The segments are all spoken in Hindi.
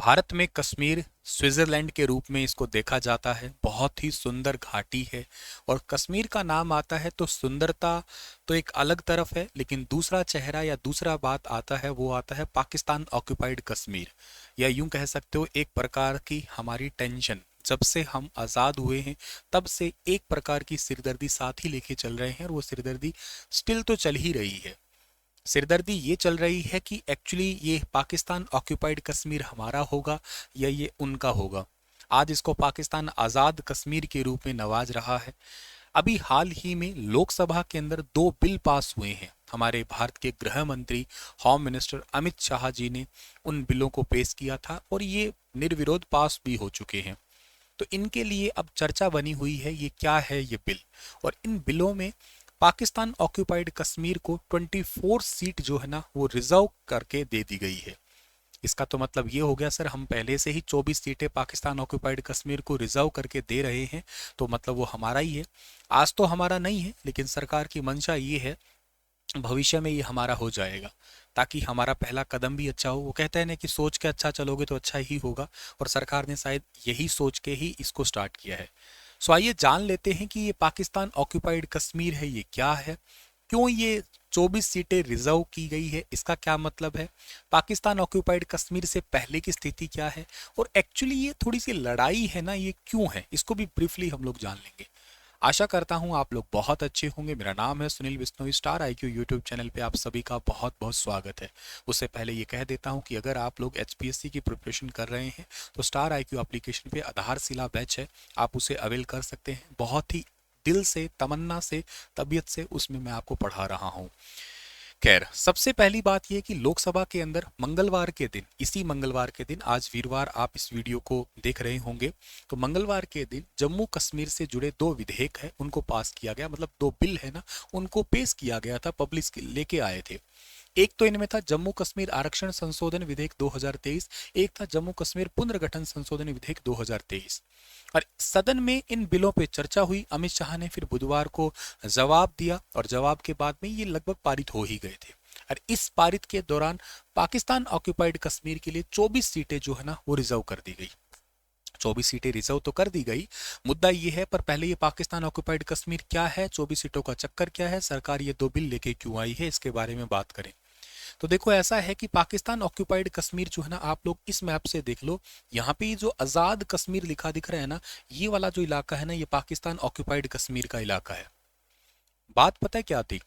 भारत में कश्मीर स्विट्जरलैंड के रूप में इसको देखा जाता है। बहुत ही सुंदर घाटी है और कश्मीर का नाम आता है तो सुंदरता तो एक अलग तरफ है, लेकिन दूसरा चेहरा या दूसरा बात आता है वो आता है पाकिस्तान ऑक्यूपाइड कश्मीर, या यूं कह सकते हो एक प्रकार की हमारी टेंशन। जब से हम आज़ाद हुए हैं तब से एक प्रकार की सिरदर्दी साथ ही लेके चल रहे हैं और वो सिरदर्दी स्टिल तो चल ही रही है। सिरदर्दी ये चल रही है कि एक्चुअली ये पाकिस्तान ऑक्यूपाइड कश्मीर हमारा होगा या ये उनका होगा। आज इसको पाकिस्तान आज़ाद कश्मीर के रूप में नवाज रहा है। अभी हाल ही में लोकसभा के अंदर दो बिल पास हुए हैं। हमारे भारत के गृह मंत्री होम मिनिस्टर अमित शाह जी ने उन बिलों को पेश किया था और ये निर्विरोध पास भी हो चुके हैं। तो इनके लिए अब चर्चा बनी हुई है ये क्या है ये बिल। और इन बिलों में पाकिस्तान ऑक्यूपाइड कश्मीर को 24 सीट जो है ना वो रिजर्व करके दे दी गई है। इसका तो मतलब ये हो गया सर, हम पहले से ही 24 सीटें पाकिस्तान ऑक्यूपाइड कश्मीर को रिजर्व करके दे रहे हैं तो मतलब वो हमारा ही है। आज तो हमारा नहीं है, लेकिन सरकार की मंशा ये है भविष्य में ये हमारा हो जाएगा, ताकि हमारा पहला कदम भी अच्छा हो। वो कहते हैं ना कि सोच के अच्छा चलोगे तो अच्छा ही होगा, और सरकार ने शायद यही सोच के ही इसको स्टार्ट किया है। सो आइए जान लेते हैं कि ये पाकिस्तान ऑक्यूपाइड कश्मीर है ये क्या है, क्यों ये 24 सीटें रिजर्व की गई है, इसका क्या मतलब है, पाकिस्तान ऑक्यूपाइड कश्मीर से पहले की स्थिति क्या है, और एक्चुअली ये थोड़ी सी लड़ाई है ना ये क्यों है, इसको भी ब्रीफली हम लोग जान लेंगे। आशा करता हूं आप लोग बहुत अच्छे होंगे। मेरा नाम है Sunil Bishnoi. Star IQ YouTube channel पे आप सभी का बहुत बहुत स्वागत है। उससे पहले ये कह देता हूं कि अगर आप लोग एचपीएससी की प्रिपरेशन कर रहे हैं तो स्टार आईक्यू एप्लीकेशन पे आधारशिला बैच है, आप उसे अवेल कर सकते हैं। बहुत ही दिल से, तमन्ना से, तबीयत से उसमें मैं आपको पढ़ा रहा हूँ। खैर, सबसे पहली बात यह कि लोकसभा के अंदर मंगलवार के दिन, इसी मंगलवार के दिन, आज वीरवार आप इस वीडियो को देख रहे होंगे, तो मंगलवार के दिन जम्मू कश्मीर से जुड़े दो विधेयक है उनको पास किया गया, मतलब दो बिल है ना उनको पेश किया गया था, पब्लिक लेके आए थे। एक तो इनमें था जम्मू कश्मीर आरक्षण संशोधन विधेयक 2023, एक था जम्मू कश्मीर पुनर्गठन संशोधन विधेयक 2023। और सदन में इन बिलों पे चर्चा हुई। अमित शाह ने फिर बुधवार को जवाब दिया और जवाब के बाद में ये लगभग पारित हो ही गए थे। और इस पारित के दौरान पाकिस्तान ऑक्यूपाइड कश्मीर के लिए 24 सीटें जो है ना वो रिजर्व कर दी गई। 24 सीटें रिजर्व तो कर दी गई, मुद्दा ये है, पर पहले ये पाकिस्तान ऑक्यूपाइड कश्मीर क्या है, 24 सीटों का चक्कर क्या है, सरकार ये दो बिल लेके क्यों आई है, इसके बारे में बात करें। तो देखो ऐसा है कि पाकिस्तान ऑक्यूपाइड कश्मीर जो है ना, आप लोग इस मैप से देख लो, यहाँ पे जो आजाद कश्मीर लिखा दिख रहा है ना, ये वाला जो इलाका है ना ये पाकिस्तान ऑक्यूपाइड कश्मीर का इलाका है। बात पता है क्या थी,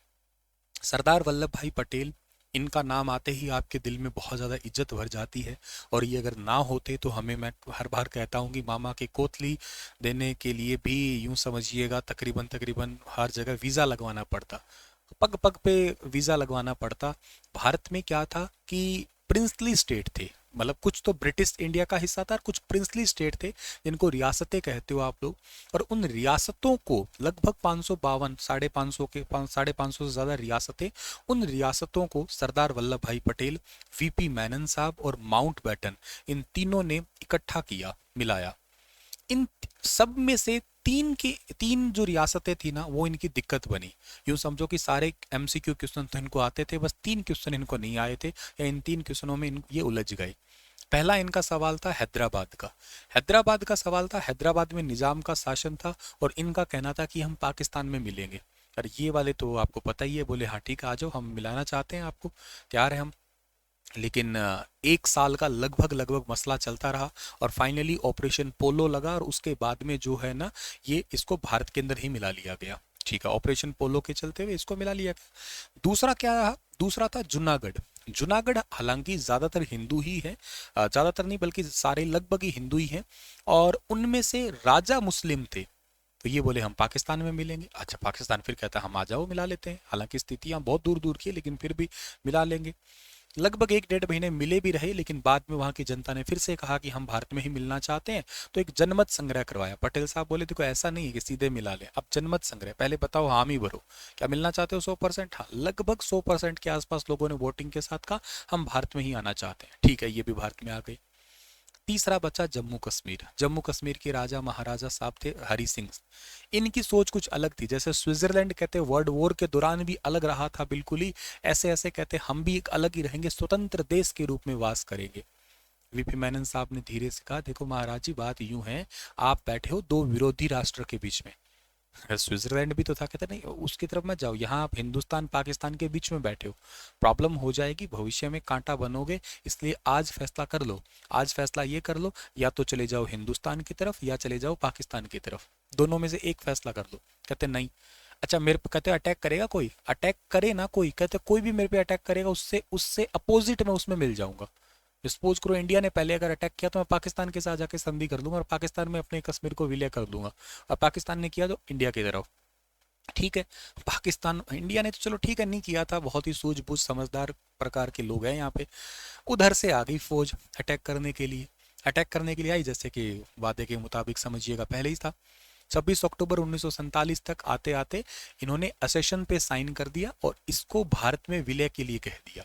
सरदार वल्लभ भाई पटेल, इनका नाम आते ही आपके दिल में बहुत ज़्यादा इज्जत भर जाती है। और ये अगर ना होते तो हमें, मैं हर बार कहता हूँ कि मामा के कोतली देने के लिए भी यूं समझिएगा तकरीबन तकरीबन हर जगह वीज़ा लगवाना पड़ता, पग पग पे वीज़ा लगवाना पड़ता। भारत में क्या था कि प्रिंसली स्टेट थे, मतलब कुछ तो ब्रिटिश इंडिया का हिस्सा था और कुछ प्रिंसली स्टेट थे जिनको रियासतें कहते हो आप लोग। और उन रियासतों को लगभग 552, 550 के 550 से ज़्यादा रियासतें, उन रियासतों को सरदार वल्लभ भाई पटेल, वीपी मेनन साहब और माउंट बैटन, इन तीनों ने इकट्ठा किया, मिलाया। इन सब में से तीन जो रियासतें थी ना वो इनकी दिक्कत बनी। यूं समझो कि सारे एमसीक्यू क्वेश्चन तो इनको आते थे, बस तीन क्वेश्चन इनको नहीं आए थे, या इन तीन क्वेश्चनों में ये उलझ गए। पहला इनका सवाल था हैदराबाद का। हैदराबाद का सवाल था, हैदराबाद में निजाम का शासन था और इनका कहना था कि हम पाकिस्तान में मिलेंगे। और ये वाले तो आपको पता ही है, बोले हाँ ठीक है आ जाओ, हम मिलाना चाहते हैं आपको, तैयार है हम। लेकिन एक साल का लगभग लगभग मसला चलता रहा और फाइनली ऑपरेशन पोलो लगा, और उसके बाद में जो है ना ये इसको भारत के अंदर ही मिला लिया गया। ठीक है, ऑपरेशन पोलो के चलते हुए इसको मिला लिया गया। दूसरा क्या रहा, दूसरा था जूनागढ़। जूनागढ़ हालांकि ज़्यादातर हिंदू ही है, ज़्यादातर नहीं बल्कि सारे लगभग ही हिंदू ही हैं, और उनमें से राजा मुस्लिम थे। तो ये बोले हम पाकिस्तान में मिलेंगे। अच्छा, पाकिस्तान फिर कहता है हम आ जाओ मिला लेते हैं, हालांकि स्थितियां बहुत दूर दूर की है लेकिन फिर भी मिला लेंगे। लगभग एक डेढ़ महीने मिले भी रहे, लेकिन बाद में वहां की जनता ने फिर से कहा कि हम भारत में ही मिलना चाहते हैं, तो एक जनमत संग्रह करवाया। पटेल साहब बोले देखो ऐसा नहीं है कि सीधे मिला लें, अब जनमत संग्रह, पहले बताओ हामी भरो, क्या मिलना चाहते हो 100%? हाँ, लगभग 100% के आसपास लोगों ने वोटिंग के साथ कहा हम भारत में ही आना चाहते हैं। ठीक है, ये भी भारत में आ गई। तीसरा बचा जम्मू कश्मीर। जम्मू कश्मीर के राजा महाराजा साहब थे हरि सिंह। इनकी सोच कुछ अलग थी, जैसे स्विट्जरलैंड कहते वर्ल्ड वॉर के दौरान भी अलग रहा था बिल्कुल ही, ऐसे ऐसे कहते हम भी एक अलग ही रहेंगे, स्वतंत्र देश के रूप में वास करेंगे। वीपी मेनन साहब ने धीरे से कहा, देखो महाराज जी बात यूं है, आप बैठे हो दो विरोधी राष्ट्र के बीच में। स्विट्जरलैंड भी तो था, कहते नहीं उसकी तरफ मत जाओ, यहाँ आप हिंदुस्तान पाकिस्तान के बीच में बैठे हो, प्रॉब्लम हो जाएगी, भविष्य में कांटा बनोगे, इसलिए आज फैसला कर लो, आज फैसला ये कर लो, या तो चले जाओ हिंदुस्तान की तरफ या चले जाओ पाकिस्तान की तरफ, दोनों में से एक फैसला कर लो। कहते नहीं। अच्छा मेरे पे, कहते अटैक करेगा कोई, अटैक करे ना कोई, कहते कोई भी मेरे पे अटैक करेगा उससे उससे अपोजिट में उसमें मिल जाऊंगा। सपोज करो इंडिया ने पहले अगर अटैक किया तो मैं पाकिस्तान के साथ जाके संधि कर लूंगा और पाकिस्तान में अपने कश्मीर को विलय कर दूंगा, और पाकिस्तान ने किया तो इंडिया की तरफ। ठीक है, पाकिस्तान, इंडिया ने तो चलो ठीक है नहीं किया था, बहुत ही सूझबूझ समझदार प्रकार के लोग हैं यहाँ पे। उधर से आ गई फौज अटैक करने के लिए, अटैक करने के लिए आई, जैसे कि वादे के मुताबिक समझिएगा पहले ही था। 26 अक्टूबर 1947 तक आते आते इन्होंने असेशन पे साइन कर दिया और इसको भारत में विलय के लिए कह दिया।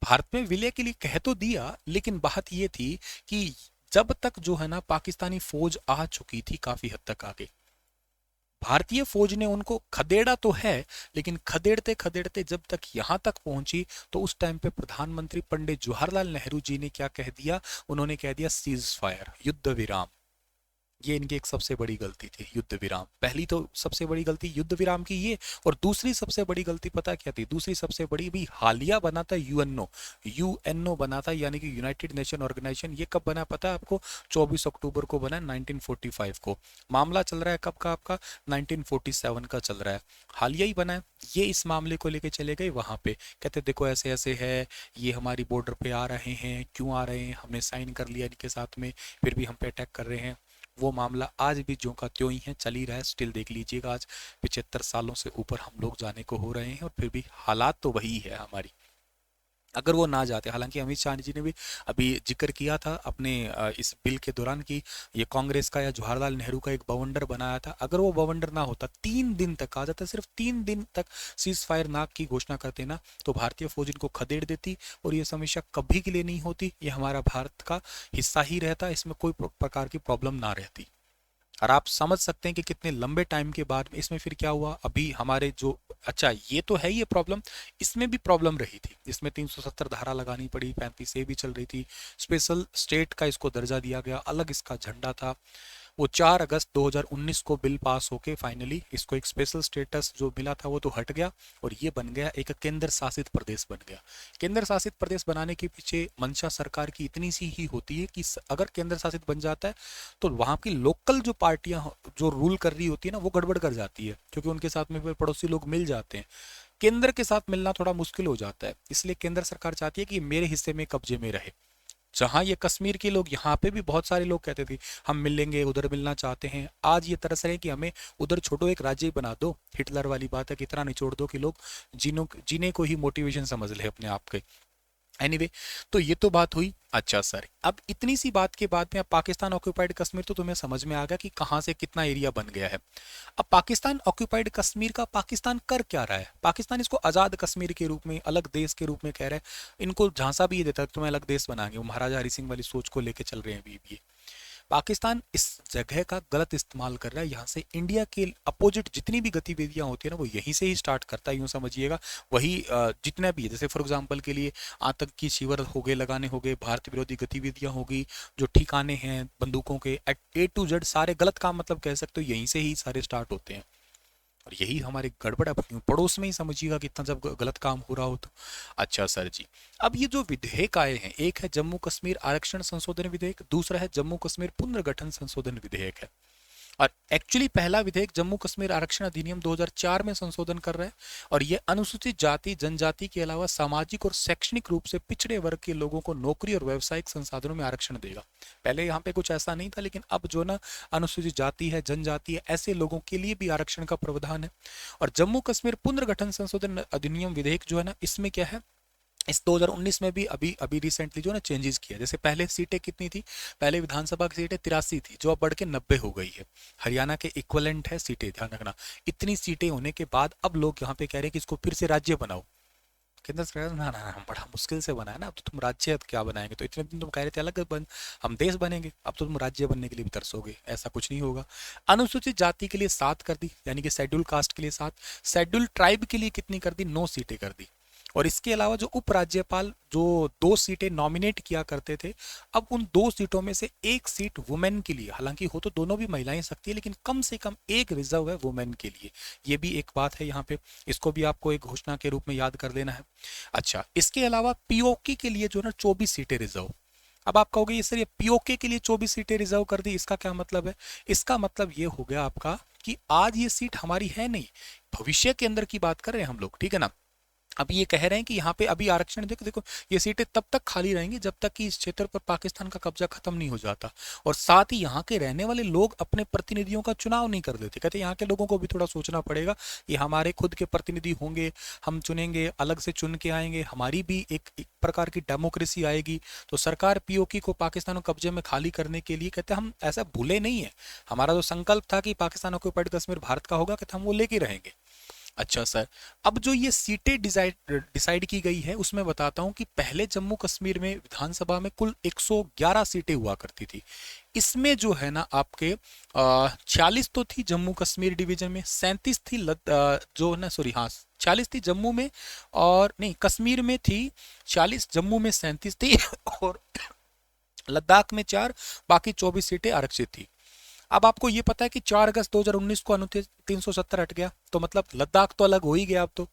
भारत में विलय के लिए कह तो दिया, लेकिन बात ये थी कि जब तक जो है ना पाकिस्तानी फौज आ चुकी थी काफी हद तक आगे, भारतीय फौज ने उनको खदेड़ा तो है, लेकिन खदेड़ते खदेड़ते जब तक यहां तक पहुंची तो उस टाइम पे प्रधानमंत्री पंडित जवाहरलाल नेहरू जी ने क्या कह दिया, उन्होंने कह दिया सीज फायर, युद्ध विराम। ये इनकी एक सबसे बड़ी गलती थी, युद्ध विराम। पहली तो सबसे बड़ी गलती युद्ध विराम की ये, और दूसरी सबसे बड़ी गलती पता क्या थी, दूसरी सबसे बड़ी भी हालिया बना था यूएनओ, यूएनओ बना था, यानी कि यूनाइटेड नेशन ऑर्गेनाइजेशन। ये कब बना पता है आपको, 24 अक्टूबर को बना, 1945 को। मामला चल रहा है कब का आपका, 1947 का चल रहा है, हालिया ही बना है। ये इस मामले को लेके चले गए वहां पे, कहते देखो ऐसे ऐसे है, ये हमारी बॉर्डर पे आ रहे हैं, क्यों आ रहे हैं, हमने साइन कर लिया इनके साथ में, फिर भी हम पे अटैक कर रहे हैं। वो मामला आज भी ज्यों का त्यों ही है, चल ही रहा है स्टिल। देख लीजिएगा आज 75 सालों से ऊपर हम लोग जाने को हो रहे हैं और फिर भी हालात तो वही है हमारी। अगर वो ना जाते, हालांकि अमित शाह जी ने भी अभी जिक्र किया था अपने इस बिल के दौरान कि ये कांग्रेस का या जवाहरलाल नेहरू का एक बवंडर बनाया था, अगर वो बवंडर ना होता, 3 दिन तक आ जाता, सिर्फ 3 दिन तक सीज फायर ना की घोषणा करते ना, तो भारतीय फौज इनको खदेड़ देती और ये समस्या कभी के लिए नहीं होती, ये हमारा भारत का हिस्सा ही रहता, इसमें कोई प्रकार की प्रॉब्लम ना रहती। और आप समझ सकते हैं कि कितने लंबे टाइम के बाद इसमें फिर क्या हुआ, अभी हमारे जो, अच्छा ये तो है ये प्रॉब्लम, इसमें भी प्रॉब्लम रही थी, इसमें 370 धारा लगानी पड़ी, 35 ए भी चल रही थी, स्पेशल स्टेट का इसको दर्जा दिया गया, अलग इसका झंडा था। वो 4 अगस्त 2019 को बिल पास होके फाइनली इसको एक स्पेशल स्टेटस जो मिला था वो तो हट गया और ये बन गया एक केंद्र शासित प्रदेश बन गया। केंद्र शासित प्रदेश बनाने के पीछे मंशा सरकार की इतनी सी ही होती है कि अगर केंद्र शासित बन जाता है तो वहां की लोकल जो पार्टियां जो रूल कर रही होती है ना वो गड़बड़ कर जाती है, क्योंकि उनके साथ में फिर पड़ोसी लोग मिल जाते हैं, केंद्र के साथ मिलना थोड़ा मुश्किल हो जाता है। इसलिए केंद्र सरकार चाहती है कि मेरे हिस्से में कब्जे में रहे। जहां ये कश्मीर के लोग, यहाँ पे भी बहुत सारे लोग कहते थे हम मिलेंगे, उधर मिलना चाहते हैं, आज ये तरस रहे कि हमें उधर छोड़ो, एक राज्य बना दो। हिटलर वाली बात है, कितना निचोड़ दो कि लोग जीने को ही मोटिवेशन समझ ले अपने आप के। एनीवे तो ये तो बात हुई। अच्छा सर, अब इतनी सी बात के बाद में अब पाकिस्तान ऑक्यूपाइड कश्मीर तो तुम्हें समझ में आ गया कि कहां से कितना एरिया बन गया है। अब पाकिस्तान ऑक्यूपाइड कश्मीर का पाकिस्तान कर क्या रहा है, पाकिस्तान इसको आजाद कश्मीर के रूप में, अलग देश के रूप में कह रहा है, इनको झांसा भी ये देता है तुम्हें अलग देश बनाएंगे, वो महाराजा हरि सिंह वाली सोच को लेके चल रहे हैं अभी भी। पाकिस्तान इस जगह का गलत इस्तेमाल कर रहा है, यहाँ से इंडिया के अपोजिट जितनी भी गतिविधियां होती है ना वो यहीं से ही स्टार्ट करता है, यूं समझिएगा। वही जितना भी है, जैसे फॉर एग्जांपल के लिए आतंकी शिविर हो गए, लगाने हो गए, भारत विरोधी गतिविधियां होगी, जो ठिकाने हैं बंदूकों के, A to Z सारे गलत काम मतलब कह सकते हो यहीं से ही सारे स्टार्ट होते हैं। और यही हमारे गड़बड़ है, पड़ोस में ही समझिएगा कितना जब गलत काम हो रहा हो तो। अच्छा सर जी, अब ये जो विधेयक आए हैं, एक है जम्मू कश्मीर आरक्षण संशोधन विधेयक, दूसरा है जम्मू कश्मीर पुनर्गठन संशोधन विधेयक है। और एक्चुअली पहला विधेयक जम्मू कश्मीर आरक्षण अधिनियम 2004 में संशोधन कर रहा है और यह अनुसूचित जाति जनजाति के अलावा सामाजिक और शैक्षणिक रूप से पिछड़े वर्ग के लोगों को नौकरी और व्यावसायिक संसाधनों में आरक्षण देगा। पहले यहाँ पे कुछ ऐसा नहीं था, लेकिन अब जो ना अनुसूचित जाति है, जनजाति है, ऐसे लोगों के लिए भी आरक्षण का प्रावधान है। और जम्मू कश्मीर पुनर्गठन संशोधन अधिनियम विधेयक जो है ना, इसमें क्या है, इस 2019 में भी अभी अभी रिसेंटली जो ना चेंजेस किया, जैसे पहले सीटें कितनी थी, पहले विधानसभा की सीटें 83 थी, जो अब बढ़ के 90 हो गई है, हरियाणा के इक्वलेंट है सीटें, ध्यान रखना। इतनी सीटें होने के बाद अब लोग यहाँ पे कह रहे हैं कि इसको फिर से राज्य बनाओ। केंद्र सरकार ना ना हम बड़ा मुश्किल से बनाया ना, अब तो तुम राज्य क्या बनाएंगे, तो इतने दिन तुम कह रहे थे अलग हम देश बनेंगे, अब तो तुम राज्य बनने के लिए भी तरसोगे, ऐसा कुछ नहीं होगा। अनुसूचित जाति के लिए 7 कर दी, यानी कि शेड्यूल कास्ट के लिए 7, शेड्यूल ट्राइब के लिए कितनी कर दी, 9 सीटें कर दी। और इसके अलावा जो उपराज्यपाल जो 2 सीटें नॉमिनेट किया करते थे, अब उन 2 सीटों में से एक सीट वुमेन के लिए, हालांकि हो तो दोनों भी महिलाएं सकती है, लेकिन कम से कम एक रिजर्व है वुमेन के लिए। ये भी एक बात है यहाँ पे, इसको भी आपको एक घोषणा के रूप में याद कर लेना है। अच्छा, इसके अलावा पीओके के लिए जो ना 24 सीटें रिजर्व। अब आप कहोगे ये सर, ये पीओके के लिए 24 सीटें रिजर्व कर दी, इसका क्या मतलब है? इसका मतलब ये हो गया आपका कि आज ये सीट हमारी है नहीं, भविष्य के अंदर की बात कर रहे हैं हम लोग, ठीक है ना। अभी ये कह रहे हैं कि यहाँ पे अभी आरक्षण देखो देखो, ये सीटें तब तक खाली रहेंगी जब तक कि इस क्षेत्र पर पाकिस्तान का कब्जा खत्म नहीं हो जाता, और साथ ही यहाँ के रहने वाले लोग अपने प्रतिनिधियों का चुनाव नहीं कर देते। कहते यहाँ के लोगों को भी थोड़ा सोचना पड़ेगा, ये हमारे खुद के प्रतिनिधि होंगे, हम चुनेंगे, अलग से चुन के आएंगे, हमारी भी एक प्रकार की डेमोक्रेसी आएगी। तो सरकार पीओके को पाकिस्तान को कब्जे में खाली करने के लिए, कहते हम ऐसा भूले नहीं है, हमारा जो संकल्प था कि पाकिस्तान ऑक्युपाइड कश्मीर भारत का होगा, कहते हम वो लेके रहेंगे। अच्छा सर, अब जो ये सीटें डिसाइड की गई है उसमें बताता हूं कि पहले जम्मू कश्मीर में विधानसभा में कुल 111 सीटें हुआ करती थी। इसमें जो है ना आपके 46 तो थी जम्मू कश्मीर डिवीजन में, 37 थी जो ना सॉरी हाँ 40 थी जम्मू में, और नहीं कश्मीर में थी 40, जम्मू में 37 थी और लद्दाख में 4, बाकी 24 सीटें आरक्षित थी। अब आपको ये पता है कि 4 अगस्त 2019 को अनुच्छेद 370 हट गया, तो मतलब लद्दाख तो अलग हो ही गया अब तो।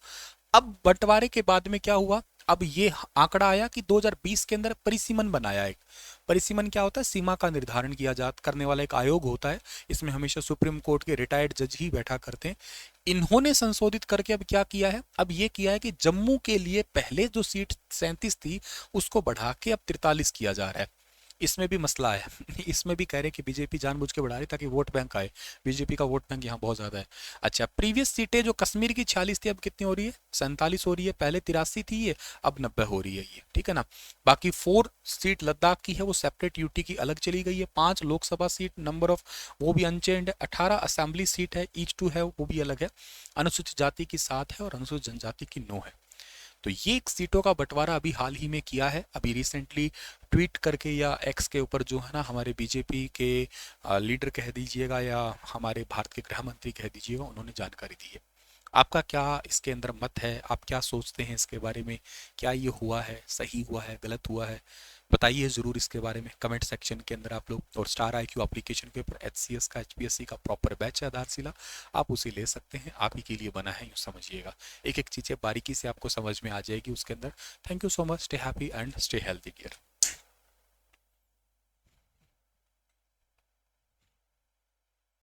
अब बंटवारे के बाद में क्या हुआ, अब ये आंकड़ा आया कि 2020 के अंदर परिसीमन बनाया। एक परिसीमन क्या होता है, सीमा का निर्धारण किया जा करने वाला एक आयोग होता है, इसमें हमेशा सुप्रीम कोर्ट के रिटायर्ड जज ही बैठा करते हैं। इन्होंने संशोधित करके अब क्या किया है, अब ये किया है कि जम्मू के लिए पहले जो सीट 37 थी उसको बढ़ा के अब 43 किया जा रहा है। इसमें भी मसला है इसमें भी कह रहे हैं कि बीजेपी जानबूझ के बढ़ा रही ताकि वोट बैंक आए, बीजेपी का वोट बैंक यहाँ बहुत ज्यादा है। अच्छा, प्रीवियस सीटें जो कश्मीर की 46 थी अब कितनी हो रही है, 47 हो रही है, पहले 83 थी ये, अब 90 हो रही है ये, ठीक है ना। बाकी 4 सीट लद्दाख की है वो सेपरेट यूटी की अलग चली गई है, 5 लोकसभा सीट नंबर ऑफ वो भी अनचेंज है, 18 असेंबली सीट है, ईच 2 है वो भी अलग है, अनुसूचित जाति की 7 है और अनुसूचित जनजाति की 9 है। तो ये सीटों का बंटवारा अभी हाल ही में किया है, अभी रिसेंटली ट्वीट करके या एक्स के ऊपर जो है ना हमारे बीजेपी के लीडर कह दीजिएगा या हमारे भारत के गृह मंत्री कह दीजिएगा, उन्होंने जानकारी दी है। आपका क्या इसके अंदर मत है, आप क्या सोचते हैं इसके बारे में, क्या ये हुआ है, सही हुआ है, गलत हुआ है, बताइए ज़रूर इसके बारे में कमेंट सेक्शन के अंदर आप लोग। और स्टार IQ एप्लीकेशन के ऊपर HCS का HPSC का प्रॉपर बैच है आधारशिला, आप उसे ले सकते हैं, आप ही के लिए बना है, यूँ समझिएगा। एक एक चीज़ें बारीकी से आपको समझ में आ जाएगी उसके अंदर। Thank you so much, stay happy and stay healthy dear.